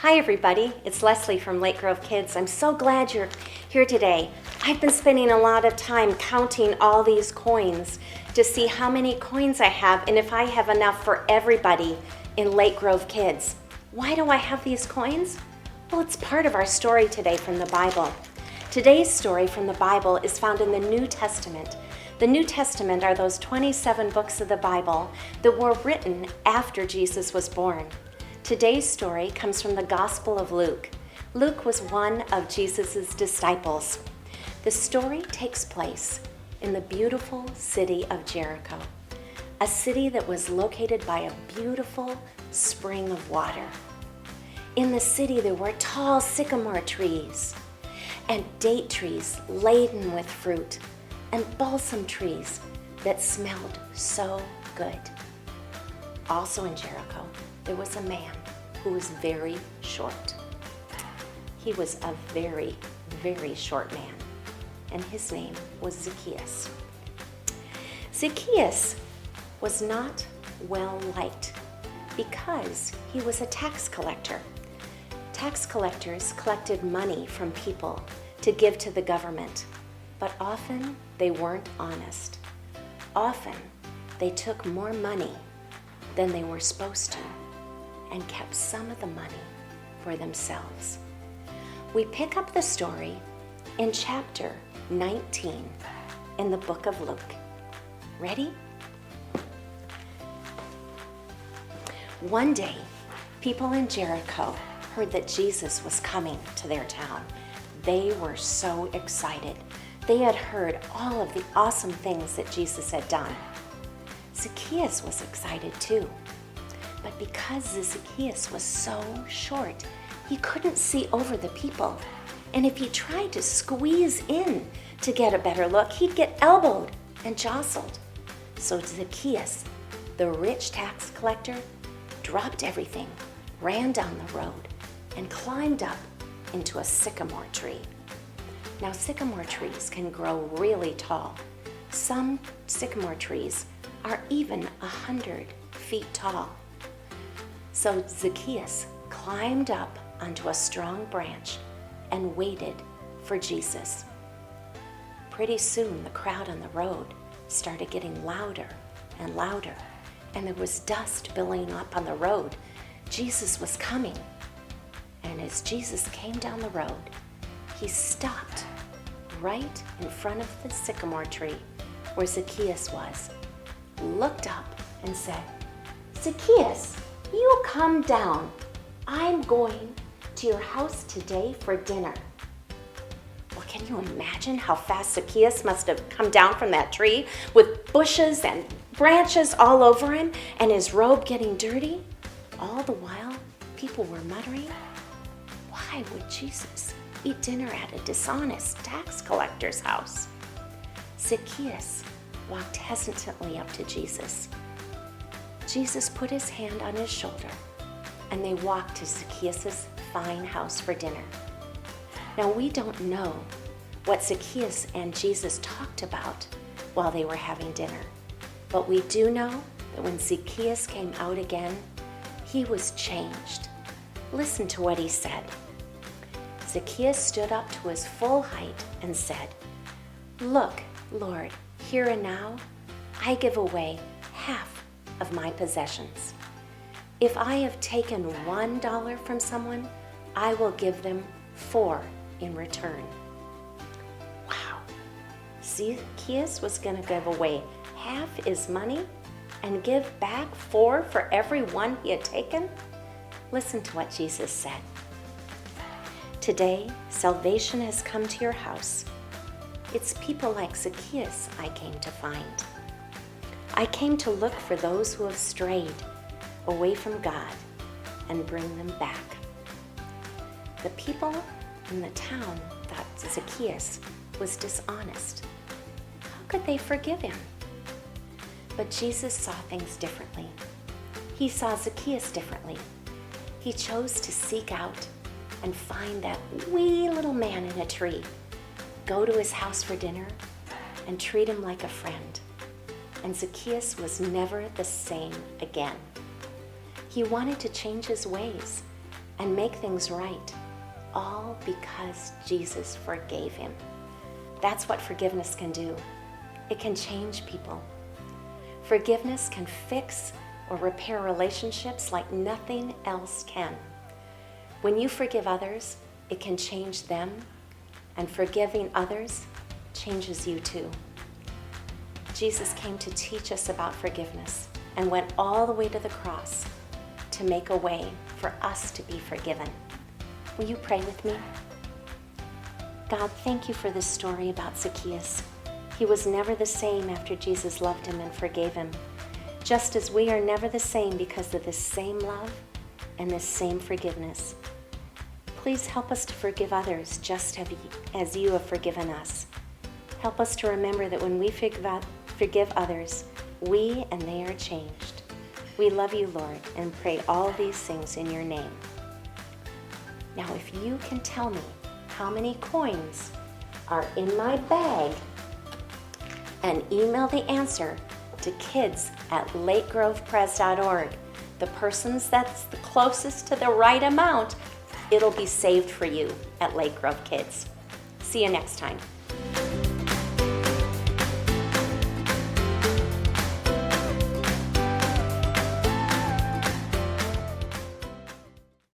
Hi everybody, it's Leslie from Lake Grove Kids. I'm so glad you're here today. I've been spending a lot of time counting all these coins to see how many coins I have and if I have enough for everybody in Lake Grove Kids. Why do I have these coins? Well, it's part of our story today from the Bible. Today's story from the Bible is found in the New Testament. The New Testament are those 27 books of the Bible that were written after Jesus was born. Today's story comes from the Gospel of Luke. Luke was one of Jesus' disciples. The story takes place in the beautiful city of Jericho, a city that was located by a beautiful spring of water. In the city there were tall sycamore trees and date trees laden with fruit and balsam trees that smelled so good. Also in Jericho, there was a man who was very short. He was a very, very short man, and his name was Zacchaeus. Zacchaeus was not well liked because he was a tax collector. Tax collectors collected money from people to give to the government, but often they weren't honest. Often they took more money than they were supposed to and kept some of the money for themselves. We pick up the story in chapter 19 in the book of Luke. Ready? One day, people in Jericho heard that Jesus was coming to their town. They were so excited. They had heard all of the awesome things that Jesus had done. Zacchaeus was excited too. But because Zacchaeus was so short, he couldn't see over the people. And if he tried to squeeze in to get a better look, he'd get elbowed and jostled. So Zacchaeus, the rich tax collector, dropped everything, ran down the road, and climbed up into a sycamore tree. Now, sycamore trees can grow really tall. Some sycamore trees are even 100 feet tall. So Zacchaeus climbed up onto a strong branch and waited for Jesus. Pretty soon, the crowd on the road started getting louder and louder, and there was dust billowing up on the road. Jesus was coming. And as Jesus came down the road, he stopped right in front of the sycamore tree where Zacchaeus was, looked up and said, "Zacchaeus, you come down. I'm going to your house today for dinner." Well, can you imagine how fast Zacchaeus must have come down from that tree with bushes and branches all over him and his robe getting dirty? All the while, people were muttering, "Why would Jesus eat dinner at a dishonest tax collector's house?" Zacchaeus walked hesitantly up to Jesus. Jesus put his hand on his shoulder, and they walked to Zacchaeus' fine house for dinner. Now, we don't know what Zacchaeus and Jesus talked about while they were having dinner, but we do know that when Zacchaeus came out again, he was changed. Listen to what he said. Zacchaeus stood up to his full height and said, "Look, Lord, here and now, I give away half of my possessions. If I have taken $1 from someone, I will give them 4 in return." Wow. Zacchaeus was going to give away half his money and give back 4 for every one he had taken? Listen to what Jesus said. "Today, salvation has come to your house. It's people like Zacchaeus I came to find. I came to look for those who have strayed away from God and bring them back." The people in the town thought Zacchaeus was dishonest. How could they forgive him? But Jesus saw things differently. He saw Zacchaeus differently. He chose to seek out and find that wee little man in a tree, go to his house for dinner, and treat him like a friend. And Zacchaeus was never the same again. He wanted to change his ways. and make things right, all because Jesus forgave him. That's what forgiveness can do. It can change people. Forgiveness can fix or repair relationships like nothing else can. When you forgive others, it can change them, and forgiving others changes you too. Jesus came to teach us about forgiveness and went all the way to the cross to make a way for us to be forgiven. Will you pray with me? God, thank you for this story about Zacchaeus. He was never the same after Jesus loved him and forgave him, just as we are never the same because of this same love and this same forgiveness. Please help us to forgive others just as you have forgiven us. Help us to remember that when we forgive others, we and they are changed. We love you, Lord, and pray all these things in your name. Now, if you can tell me how many coins are in my bag and email the answer to kids@lakegrovepres.org, the person's that's the closest to the right amount, it'll be saved for you at Lake Grove Kids. See you next time.